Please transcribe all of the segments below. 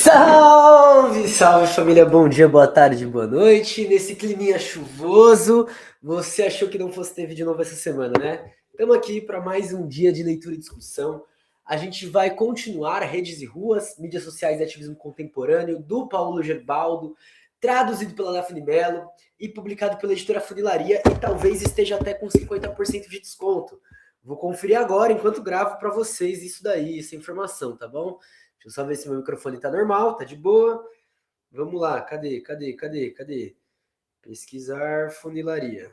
Salve, salve família, bom dia, boa tarde, boa noite. Nesse climinha chuvoso, você achou que não fosse ter vídeo novo essa semana, né? Estamos aqui para mais um dia de leitura e discussão. A gente vai continuar Redes e Ruas, mídias sociais e ativismo contemporâneo, do Paulo Gerbaldo, traduzido pela Daphne Mello e publicado pela editora Funilaria e talvez esteja até com 50% de desconto. Vou conferir agora, enquanto gravo para vocês isso daí, essa informação, tá bom? Deixa eu só ver se meu microfone tá normal, tá de boa. Vamos lá, cadê? Pesquisar funilaria.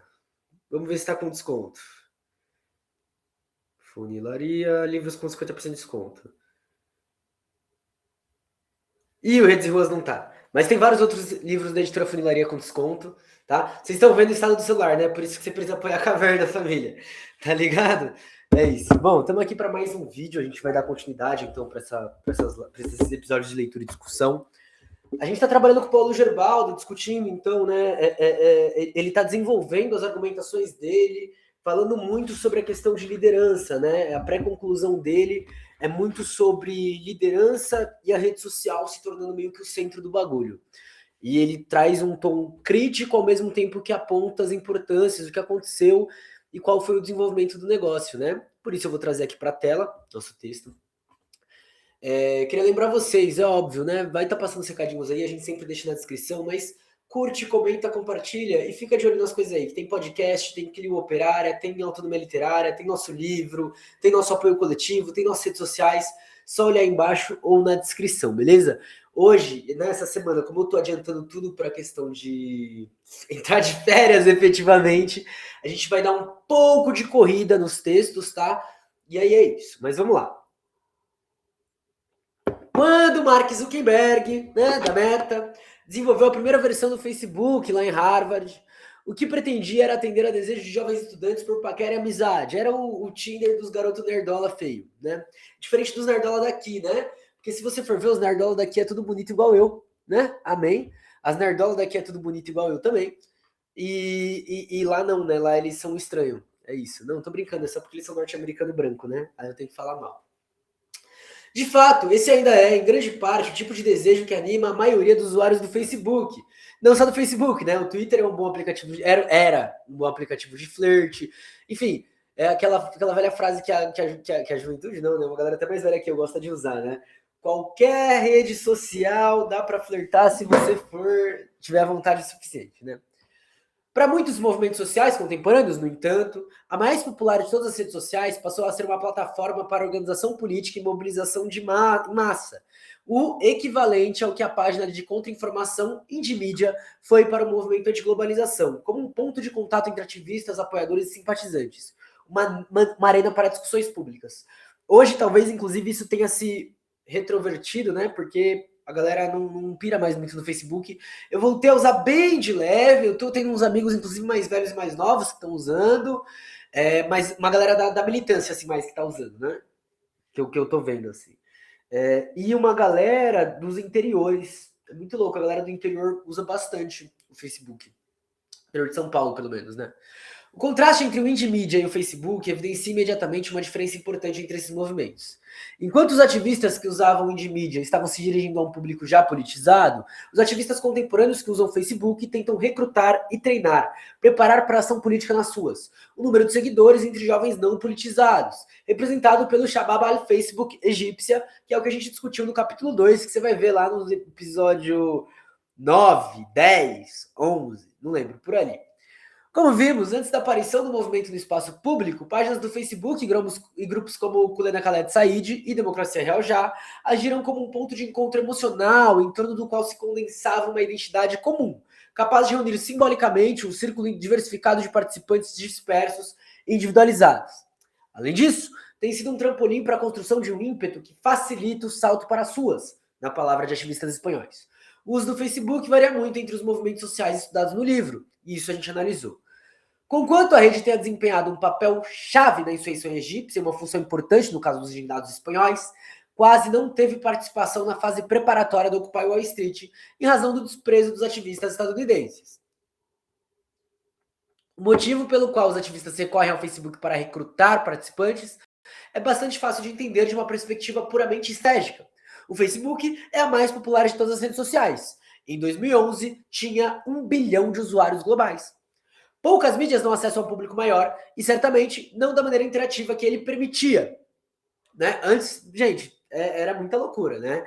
Vamos ver se tá com desconto. Funilaria, livros com 50% de desconto. E o Redes e Ruas não tá. Mas tem vários outros livros da editora Funilaria com desconto, tá? Vocês estão vendo o estado do celular, né? Por isso que você precisa apoiar a caverna, família. Tá ligado? É isso. Bom, estamos aqui para mais um vídeo. A gente vai dar continuidade, então, para esses episódios de leitura e discussão. A gente está trabalhando com o Paulo Gerbaldo, discutindo, então, né? Ele está desenvolvendo as argumentações dele, falando muito sobre a questão de liderança, né? A pré-conclusão dele é muito sobre liderança e a rede social se tornando meio que o centro do bagulho. E ele traz um tom crítico ao mesmo tempo que aponta as importâncias, o que aconteceu e qual foi o desenvolvimento do negócio, né? Por isso eu vou trazer aqui para a tela nosso texto. Queria lembrar vocês, é óbvio, né? Vai estar passando os recadinhos aí, a gente sempre deixa na descrição, mas curte, comenta, compartilha e fica de olho nas coisas aí. Que tem podcast, tem Clio Operária, tem Autonomia Literária, tem nosso livro, tem nosso apoio coletivo, tem nossas redes sociais. Só olhar aí embaixo ou na descrição, beleza? Hoje, nessa semana, como eu tô adiantando tudo para a questão de entrar de férias efetivamente, a gente vai dar um pouco de corrida nos textos, tá? E aí é isso, mas vamos lá. Quando Mark Zuckerberg, né, da Meta, desenvolveu a primeira versão do Facebook lá em Harvard, o que pretendia era atender a desejos de jovens estudantes por paquera e amizade. Era o Tinder dos garotos nerdola feio, né? Diferente dos nerdola daqui, né? Porque se você for ver, os nerdola daqui é tudo bonito igual eu, né? Amém? As nerdola daqui é tudo bonito igual eu também. E lá não, né? Lá eles são estranhos. É isso. Não, tô brincando, é só porque eles são norte-americano branco, né? Aí eu tenho que falar mal. De fato, esse ainda é, em grande parte, o tipo de desejo que anima a maioria dos usuários do Facebook. Não só do Facebook, né? O Twitter é um bom aplicativo, era um bom aplicativo de flerte. Enfim, é aquela velha frase que a juventude, não, né? Uma galera até mais velha que eu gosta de usar, né? Qualquer rede social dá para flertar se você tiver vontade suficiente, né? Para muitos movimentos sociais contemporâneos, no entanto, a mais popular de todas as redes sociais passou a ser uma plataforma para organização política e mobilização de massa, o equivalente ao que a página de contra-informação Indimídia foi para o movimento antiglobalização, como um ponto de contato entre ativistas, apoiadores e simpatizantes, uma arena para discussões públicas. Hoje, talvez, inclusive, isso tenha se retrovertido, né? Porque a galera não pira mais muito no Facebook. Eu voltei a usar bem de leve. Eu tô tendo uns amigos, inclusive, mais velhos e mais novos que estão usando. Mas uma galera da militância, assim, mais que tá usando, né? Que eu tô vendo, assim. E uma galera dos interiores. É muito louco, a galera do interior usa bastante o Facebook. Interior de São Paulo, pelo menos, né? O contraste entre o indie media e o Facebook evidencia imediatamente uma diferença importante entre esses movimentos. Enquanto os ativistas que usavam o indie media estavam se dirigindo a um público já politizado, os ativistas contemporâneos que usam o Facebook tentam recrutar e treinar, preparar para a ação política nas ruas. O número de seguidores entre jovens não politizados, representado pelo Shabab al-Facebook egípcia, que é o que a gente discutiu no capítulo 2, que você vai ver lá no episódio 9, 10, 11, não lembro, por ali. Como vimos, antes da aparição do movimento no espaço público, páginas do Facebook e grupos como o Kulena Khaled Said e Democracia Real Já agiram como um ponto de encontro emocional em torno do qual se condensava uma identidade comum, capaz de reunir simbolicamente um círculo diversificado de participantes dispersos e individualizados. Além disso, tem sido um trampolim para a construção de um ímpeto que facilita o salto para as ruas, na palavra de ativistas espanhóis. O uso do Facebook varia muito entre os movimentos sociais estudados no livro, e isso a gente analisou. Conquanto a rede tenha desempenhado um papel chave na insurreição egípcia, uma função importante no caso dos gendados espanhóis, quase não teve participação na fase preparatória do Occupy Wall Street, em razão do desprezo dos ativistas estadunidenses. O motivo pelo qual os ativistas recorrem ao Facebook para recrutar participantes é bastante fácil de entender de uma perspectiva puramente estética. O Facebook é a mais popular de todas as redes sociais. Em 2011, tinha 1 bilhão de usuários globais. Poucas mídias dão acesso a um público maior e certamente não da maneira interativa que ele permitia, né? Antes, gente, era muita loucura, né?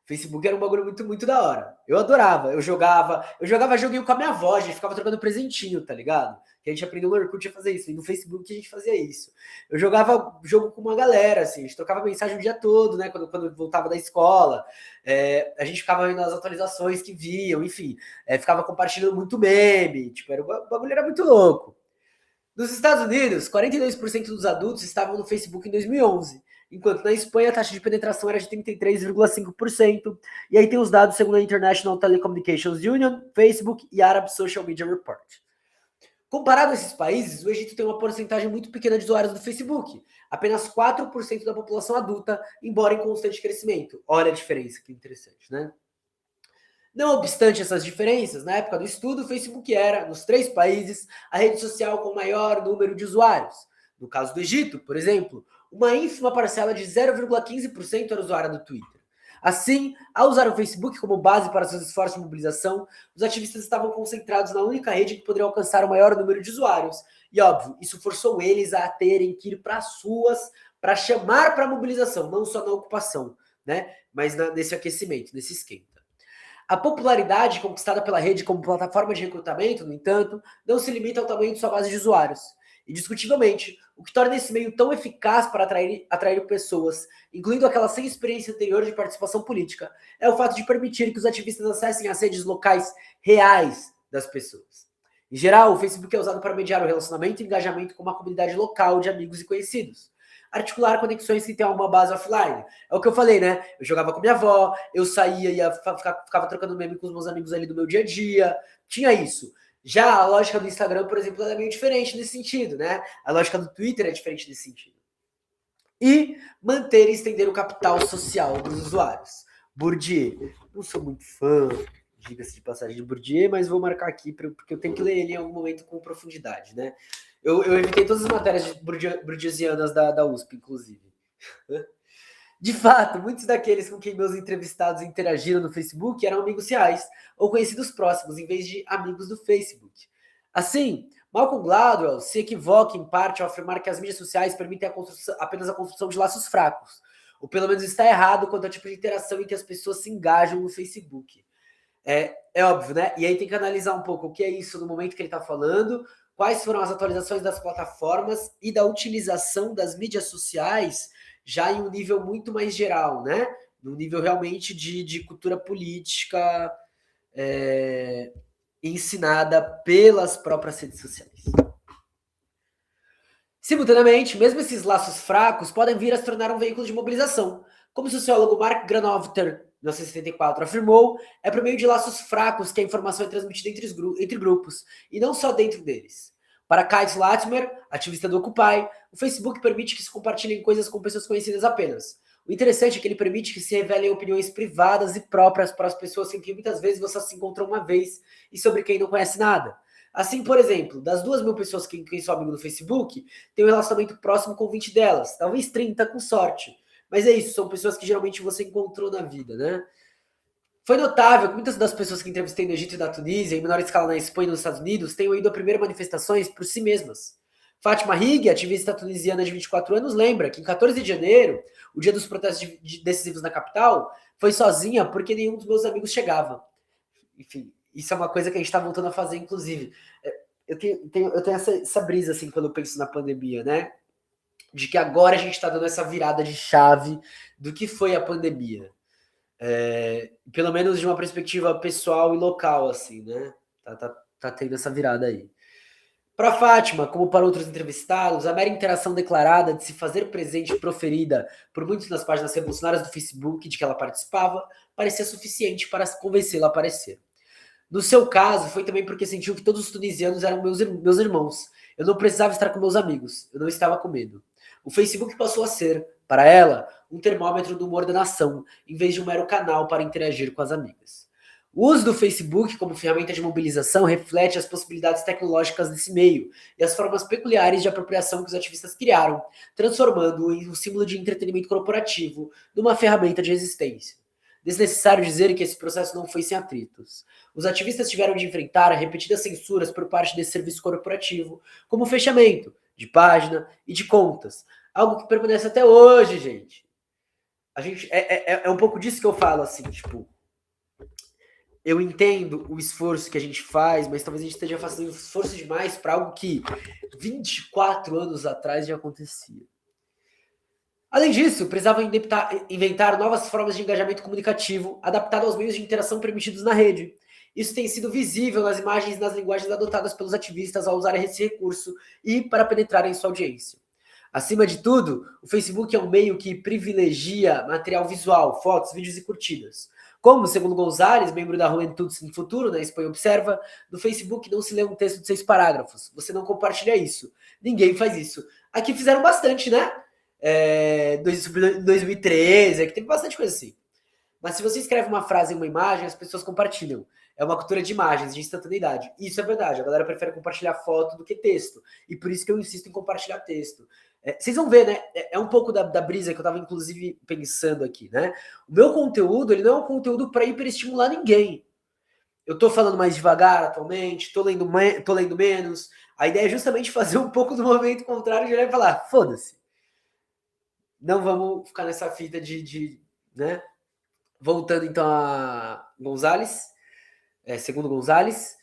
Facebook era um bagulho muito, muito da hora. Eu adorava. Eu jogava joguinho com a minha avó, a gente ficava trocando presentinho, tá ligado? Que a gente aprendeu no Orkut a fazer isso. E no Facebook a gente fazia isso. Eu jogava jogo com uma galera, assim, a gente trocava mensagem o dia todo, né? Quando eu voltava da escola. A gente ficava vendo as atualizações que viam, enfim. Ficava compartilhando muito meme. Tipo, o bagulho era muito louco. Nos Estados Unidos, 42% dos adultos estavam no Facebook em 2011, enquanto na Espanha a taxa de penetração era de 33,5%. E aí tem os dados segundo a International Telecommunications Union, Facebook e Arab Social Media Report. Comparado a esses países, o Egito tem uma porcentagem muito pequena de usuários do Facebook, apenas 4% da população adulta, embora em constante crescimento. Olha a diferença, que interessante, né? Não obstante essas diferenças, na época do estudo, o Facebook era, nos 3 países, a rede social com maior número de usuários. No caso do Egito, por exemplo, uma ínfima parcela de 0,15% era usuária do Twitter. Assim, ao usar o Facebook como base para seus esforços de mobilização, os ativistas estavam concentrados na única rede que poderia alcançar o maior número de usuários. E óbvio, isso forçou eles a terem que ir para as ruas para chamar para a mobilização, não só na ocupação, né? Mas nesse aquecimento, nesse esquema. A popularidade conquistada pela rede como plataforma de recrutamento, no entanto, não se limita ao tamanho de sua base de usuários. Indiscutivelmente, o que torna esse meio tão eficaz para atrair pessoas, incluindo aquelas sem experiência anterior de participação política, é o fato de permitir que os ativistas acessem as redes locais reais das pessoas. Em geral, o Facebook é usado para mediar o relacionamento e engajamento com uma comunidade local de amigos e conhecidos. Articular conexões que têm uma base offline. É o que eu falei, né? Eu jogava com minha avó, eu saía, ficava trocando meme com os meus amigos ali do meu dia a dia. Tinha isso. Já a lógica do Instagram, por exemplo, é meio diferente nesse sentido, né? A lógica do Twitter é diferente nesse sentido. E manter e estender o capital social dos usuários. Bourdieu. Não sou muito fã, diga-se de passagem, de Bourdieu, mas vou marcar aqui porque eu tenho que ler ele em algum momento com profundidade, né? Eu evitei todas as matérias bourdieusianas da USP, inclusive. De fato, muitos daqueles com quem meus entrevistados interagiram no Facebook eram amigos reais ou conhecidos próximos, em vez de amigos do Facebook. Assim, Malcolm Gladwell se equivoca em parte ao afirmar que as mídias sociais permitem apenas a construção de laços fracos, ou pelo menos está errado quanto ao tipo de interação em que as pessoas se engajam no Facebook. É óbvio, né? E aí tem que analisar um pouco o que é isso no momento que ele está falando, quais foram as atualizações das plataformas e da utilização das mídias sociais já em um nível muito mais geral, né? Num nível realmente de cultura política ensinada pelas próprias redes sociais. Simultaneamente, mesmo esses laços fracos podem vir a se tornar um veículo de mobilização. Como o sociólogo Mark Granovetter, em 1974, afirmou, é por meio de laços fracos que a informação é transmitida entre grupos, e não só dentro deles. Para Kate Latimer, ativista do Occupy, o Facebook permite que se compartilhem coisas com pessoas conhecidas apenas. O interessante é que ele permite que se revelem opiniões privadas e próprias para as pessoas com quem muitas vezes você se encontrou uma vez e sobre quem não conhece nada. Assim, por exemplo, das 2.000 pessoas que sou amigo no Facebook, tem um relacionamento próximo com 20 delas, talvez 30 com sorte. Mas é isso, são pessoas que geralmente você encontrou na vida, né? Foi notável que muitas das pessoas que entrevistei no Egito e na Tunísia, em menor escala na Espanha e nos Estados Unidos, tenham ido a primeiras manifestações por si mesmas. Fátima Higg, ativista tunisiana de 24 anos, lembra que em 14 de janeiro, o dia dos protestos decisivos na capital, foi sozinha porque nenhum dos meus amigos chegava. Enfim, isso é uma coisa que a gente está voltando a fazer, inclusive. Eu tenho essa brisa, assim, quando eu penso na pandemia, né? De que agora a gente está dando essa virada de chave do que foi a pandemia. Pelo menos de uma perspectiva pessoal e local, assim, né? Tá tendo essa virada aí. Para Fátima, como para outros entrevistados, a mera interação declarada de se fazer presente e proferida por muitos nas páginas revolucionárias do Facebook de que ela participava parecia suficiente para convencê-la a aparecer. No seu caso, foi também porque sentiu que todos os tunisianos eram meus irmãos. Eu não precisava estar com meus amigos, eu não estava com medo. O Facebook passou a ser, para ela, um termômetro do humor da nação, em vez de um mero canal para interagir com as amigas. O uso do Facebook como ferramenta de mobilização reflete as possibilidades tecnológicas desse meio e as formas peculiares de apropriação que os ativistas criaram, transformando-o em um símbolo de entretenimento corporativo numa ferramenta de resistência. Desnecessário dizer que esse processo não foi sem atritos. Os ativistas tiveram de enfrentar repetidas censuras por parte desse serviço corporativo, como o fechamento de página e de contas. Algo que permanece até hoje, gente. A gente é um pouco disso que eu falo, assim, tipo, eu entendo o esforço que a gente faz, mas talvez a gente esteja fazendo esforço demais para algo que 24 anos atrás já acontecia. Além disso, precisavam inventar novas formas de engajamento comunicativo adaptado aos meios de interação permitidos na rede. Isso tem sido visível nas imagens e nas linguagens adotadas pelos ativistas ao usar esse recurso e para penetrar em sua audiência. Acima de tudo, o Facebook é um meio que privilegia material visual, fotos, vídeos e curtidas. Como, segundo Gonzalez, membro da Juventude Sem Futuro, na Espanha Observa, no Facebook não se lê um texto de 6 parágrafos. Você não compartilha isso. Ninguém faz isso. Aqui fizeram bastante, né? 2013, aqui tem bastante coisa assim. Mas se você escreve uma frase em uma imagem, as pessoas compartilham. É uma cultura de imagens, de instantaneidade. Isso é verdade. A galera prefere compartilhar foto do que texto. E por isso que eu insisto em compartilhar texto. Vocês vão ver, né? É um pouco da brisa que eu estava, inclusive, pensando aqui, né? O meu conteúdo, ele não é um conteúdo para hiperestimular ninguém. Eu tô falando mais devagar atualmente, tô lendo menos. A ideia é justamente fazer um pouco do movimento contrário de olhar e falar, foda-se. Não vamos ficar nessa fita né? Voltando então a Gonzalez, segundo Gonzalez,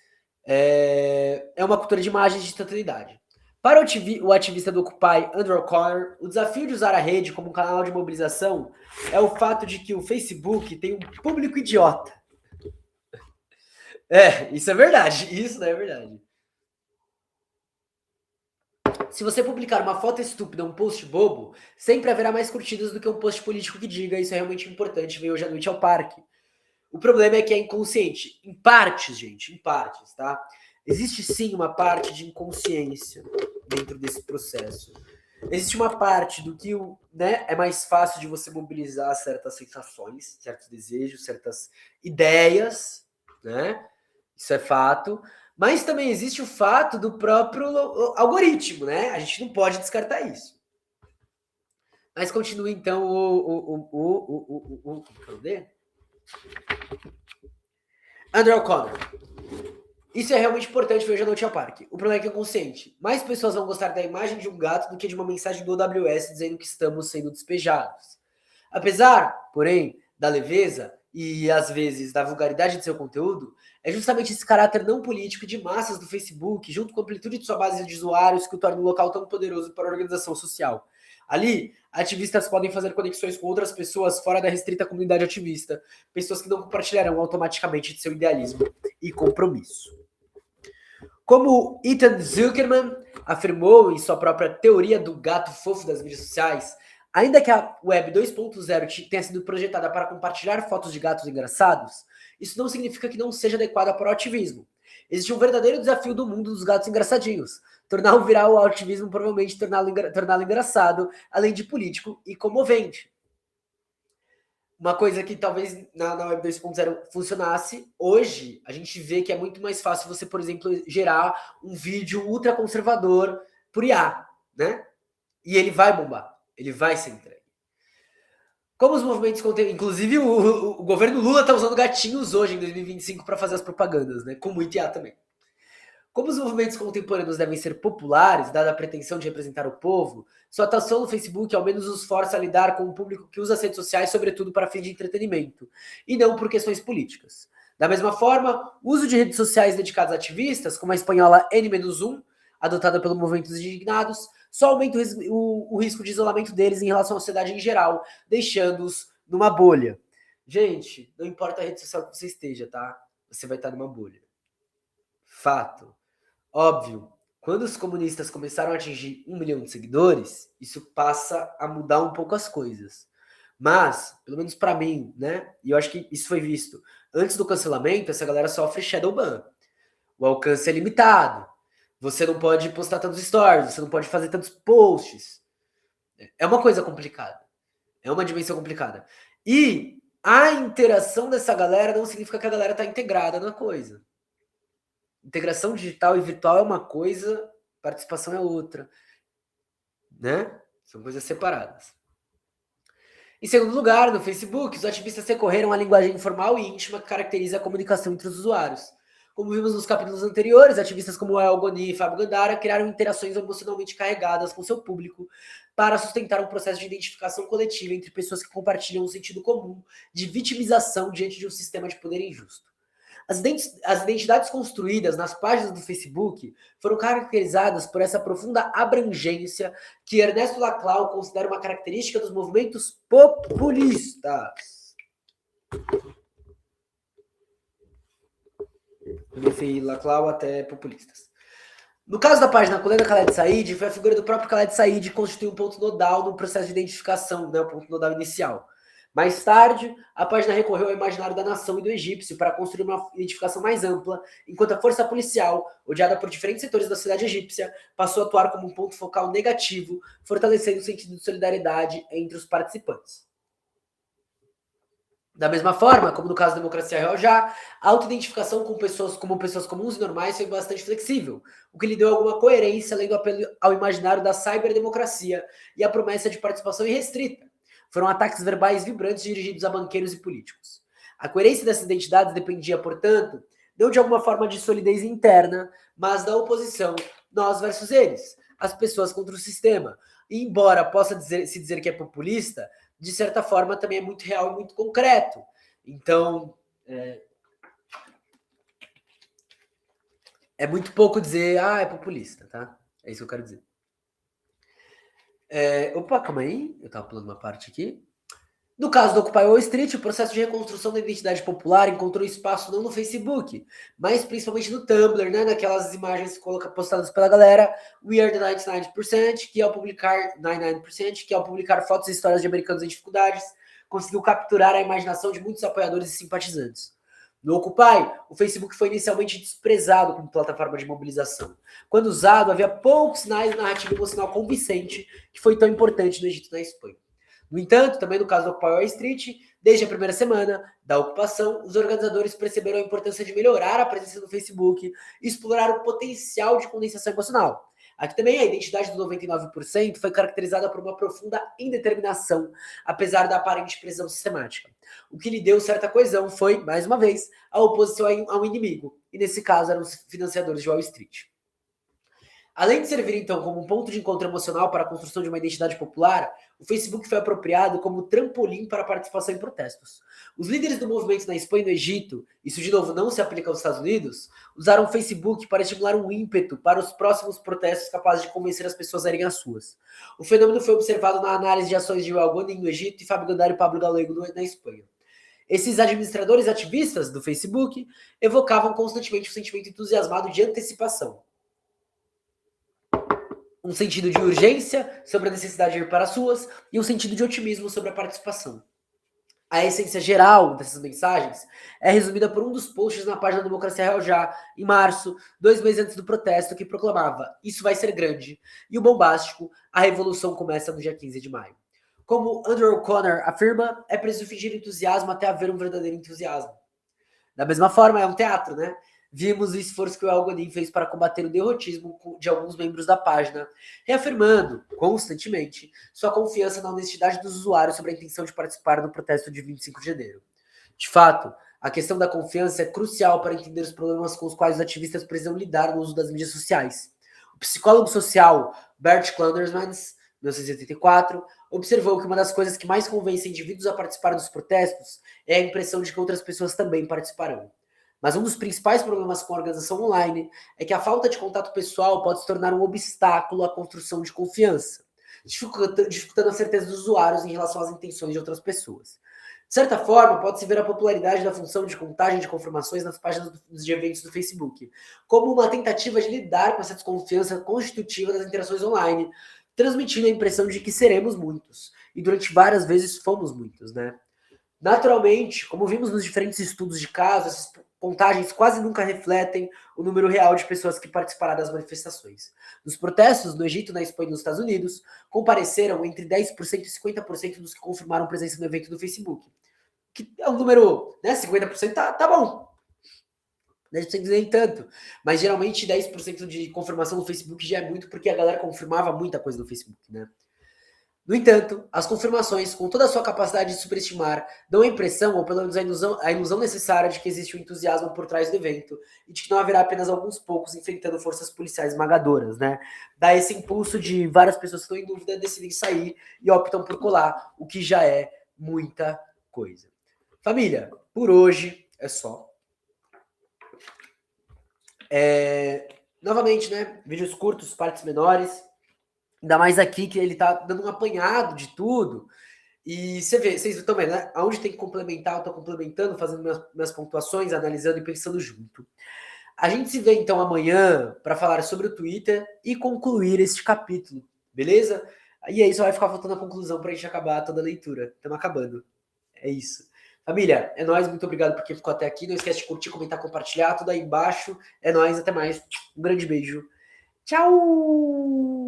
é uma cultura de imagens de instantaneidade. Para o ativista do Occupy, Andrew O'Connor, o desafio de usar a rede como um canal de mobilização é o fato de que o Facebook tem um público idiota. Isso é verdade. Isso não é verdade. Se você publicar uma foto estúpida, um post bobo, sempre haverá mais curtidas do que um post político que diga isso é realmente importante, veio hoje à noite ao parque. O problema é que é inconsciente. Em partes, gente, em partes, tá? Existe sim uma parte de inconsciência dentro desse processo. Existe uma parte do que é mais fácil de você mobilizar certas sensações, certos desejos, certas ideias, né? Isso é fato. Mas também existe o fato do próprio algoritmo, né? A gente não pode descartar isso. Mas continua então cadê? Andrew O'Connor. Isso é realmente importante ver hoje à noite ao parque. O problema é que é consciente. Mais pessoas vão gostar da imagem de um gato do que de uma mensagem do AWS dizendo que estamos sendo despejados. Apesar, porém, da leveza e, às vezes, da vulgaridade de seu conteúdo, é justamente esse caráter não político de massas do Facebook, junto com a amplitude de sua base de usuários, que o torna um local tão poderoso para a organização social. Ali, ativistas podem fazer conexões com outras pessoas fora da restrita comunidade ativista, pessoas que não compartilharão automaticamente de seu idealismo e compromisso. Como Ethan Zuckerman afirmou em sua própria teoria do gato fofo das mídias sociais, ainda que a Web 2.0 tenha sido projetada para compartilhar fotos de gatos engraçados, isso não significa que não seja adequada para o ativismo. Existe um verdadeiro desafio do mundo dos gatos engraçadinhos. Torná-lo viral o ativismo provavelmente torná-lo engraçado, além de político e comovente. Uma coisa que talvez na Web 2.0 funcionasse, hoje a gente vê que é muito mais fácil você, por exemplo, gerar um vídeo ultraconservador por IA, né? E ele vai bombar, ele vai ser entregue. Como os movimentos inclusive o governo Lula está usando gatinhos hoje, em 2025, para fazer as propagandas, né? Com muito IA também. Como os movimentos contemporâneos devem ser populares, dada a pretensão de representar o povo, sua atuação no Facebook ao menos os força a lidar com um público que usa as redes sociais sobretudo para fins de entretenimento, e não por questões políticas. Da mesma forma, o uso de redes sociais dedicadas a ativistas, como a espanhola N-1, adotada pelo movimento dos indignados, só aumenta o risco de isolamento deles em relação à sociedade em geral, deixando-os numa bolha. Gente, não importa a rede social que você esteja, tá? Você vai estar numa bolha. Fato. Óbvio, quando os comunistas começaram a atingir 1 milhão de seguidores, isso passa a mudar um pouco as coisas. Mas, pelo menos para mim, né? E eu acho que isso foi visto. Antes do cancelamento, essa galera sofre shadow ban. O alcance é limitado. Você não pode postar tantos stories, você não pode fazer tantos posts. É uma coisa complicada. É uma dimensão complicada. E a interação dessa galera não significa que a galera está integrada na coisa. Integração digital e virtual é uma coisa, participação é outra, né? São coisas separadas. Em segundo lugar, no Facebook, os ativistas recorreram à linguagem informal e íntima que caracteriza a comunicação entre os usuários. Como vimos nos capítulos anteriores, ativistas como El Goni e Fábio Gandara criaram interações emocionalmente carregadas com seu público para sustentar um processo de identificação coletiva entre pessoas que compartilham um sentido comum de vitimização diante de um sistema de poder injusto. As identidades construídas nas páginas do Facebook foram caracterizadas por essa profunda abrangência que Ernesto Laclau considera uma característica dos movimentos populistas. Enfim, Laclau até populistas. No caso da página Colenda Khaled Said, foi a figura do próprio Khaled Said que constituiu um ponto nodal no processo de identificação, né, o ponto nodal inicial. Mais tarde, a página recorreu ao imaginário da nação e do egípcio para construir uma identificação mais ampla, enquanto a força policial, odiada por diferentes setores da sociedade egípcia, passou a atuar como um ponto focal negativo, fortalecendo o sentido de solidariedade entre os participantes. Da mesma forma, como no caso da democracia real já, a autoidentificação com pessoas comuns e normais foi bastante flexível, o que lhe deu alguma coerência além do apelo ao imaginário da cyberdemocracia e a promessa de participação irrestrita. Foram ataques verbais vibrantes dirigidos a banqueiros e políticos. A coerência dessas identidades dependia, portanto, não de alguma forma de solidez interna, mas da oposição, nós versus eles, as pessoas contra o sistema. E embora possa se dizer que é populista, de certa forma também é muito real e muito concreto. Então, é muito pouco dizer, é populista, tá? É isso que eu quero dizer. Opa, calma aí, eu tava pulando uma parte aqui. No caso do Occupy Wall Street, o processo de reconstrução da identidade popular encontrou espaço não no Facebook, mas principalmente no Tumblr, né? Naquelas imagens postadas pela galera, We Are the 99%, que ao publicar 99%, que ao publicar fotos e histórias de americanos em dificuldades, conseguiu capturar a imaginação de muitos apoiadores e simpatizantes. No Occupy, o Facebook foi inicialmente desprezado como plataforma de mobilização. Quando usado, havia poucos sinais de narrativa emocional convincente que foi tão importante no Egito e na Espanha. No entanto, também no caso do Occupy Wall Street, desde a primeira semana da ocupação, os organizadores perceberam a importância de melhorar a presença do Facebook e explorar o potencial de condensação emocional. Aqui também a identidade do 99% foi caracterizada por uma profunda indeterminação, apesar da aparente pressão sistemática. O que lhe deu certa coesão foi, mais uma vez, a oposição ao inimigo, e nesse caso eram os financiadores de Wall Street. Além de servir, então, como um ponto de encontro emocional para a construção de uma identidade popular, o Facebook foi apropriado como trampolim para a participação em protestos. Os líderes do movimento na Espanha e no Egito, isso de novo não se aplica aos Estados Unidos, usaram o Facebook para estimular um ímpeto para os próximos protestos capazes de convencer as pessoas a irem às ruas. O fenômeno foi observado na análise de ações de Joel Gonin no Egito e Fábio Gandara e Pablo Galego na Espanha. Esses administradores ativistas do Facebook evocavam constantemente o sentimento entusiasmado de antecipação. Um sentido de urgência sobre a necessidade de ir para as ruas e um sentido de otimismo sobre a participação. A essência geral dessas mensagens é resumida por um dos posts na página da Democracia Real Já, em março, 2 meses antes do protesto, que proclamava: "Isso vai ser grande", e o bombástico: "A revolução começa no dia 15 de maio". Como Andrew O'Connor afirma, é preciso fingir entusiasmo até haver um verdadeiro entusiasmo. Da mesma forma, é um teatro, né? Vimos o esforço que o El Godin fez para combater o derrotismo de alguns membros da página, reafirmando, constantemente, sua confiança na honestidade dos usuários sobre a intenção de participar do protesto de 25 de janeiro. De fato, a questão da confiança é crucial para entender os problemas com os quais os ativistas precisam lidar no uso das mídias sociais. O psicólogo social Bert Klandermans, 1984, observou que uma das coisas que mais convence indivíduos a participar dos protestos é a impressão de que outras pessoas também participarão. Mas um dos principais problemas com a organização online é que a falta de contato pessoal pode se tornar um obstáculo à construção de confiança, dificultando a certeza dos usuários em relação às intenções de outras pessoas. De certa forma, pode-se ver a popularidade da função de contagem de confirmações nas páginas de eventos do Facebook, como uma tentativa de lidar com essa desconfiança constitutiva das interações online, transmitindo a impressão de que seremos muitos. E durante várias vezes fomos muitos, né? Naturalmente, como vimos nos diferentes estudos de caso, essas contagens quase nunca refletem o número real de pessoas que participaram das manifestações. Nos protestos no Egito, na Espanha e nos Estados Unidos, compareceram entre 10% e 50% dos que confirmaram presença no evento do Facebook. Que é um número, né? 50% tá bom. 10% nem tanto. Mas geralmente 10% de confirmação no Facebook já é muito, porque a galera confirmava muita coisa no Facebook, né? No entanto, as confirmações, com toda a sua capacidade de superestimar, dão a impressão, ou pelo menos a ilusão necessária de que existe um entusiasmo por trás do evento e de que não haverá apenas alguns poucos enfrentando forças policiais esmagadoras, né? Dá esse impulso de várias pessoas que estão em dúvida decidem sair e optam por colar, o que já é muita coisa. Família, por hoje é só. Novamente, né? Vídeos curtos, partes menores. Ainda mais aqui que ele tá dando um apanhado de tudo. E você vê, vocês estão vendo, né? Aonde tem que complementar, eu tô complementando, fazendo minhas pontuações, analisando e pensando junto. A gente se vê então amanhã para falar sobre o Twitter e concluir este capítulo, beleza? E aí só vai ficar faltando a conclusão pra gente acabar toda a leitura. Estamos acabando. É isso. Família, é nóis, muito obrigado por quem ficou até aqui. Não esquece de curtir, comentar, compartilhar, tudo aí embaixo. É nóis, até mais. Um grande beijo. Tchau!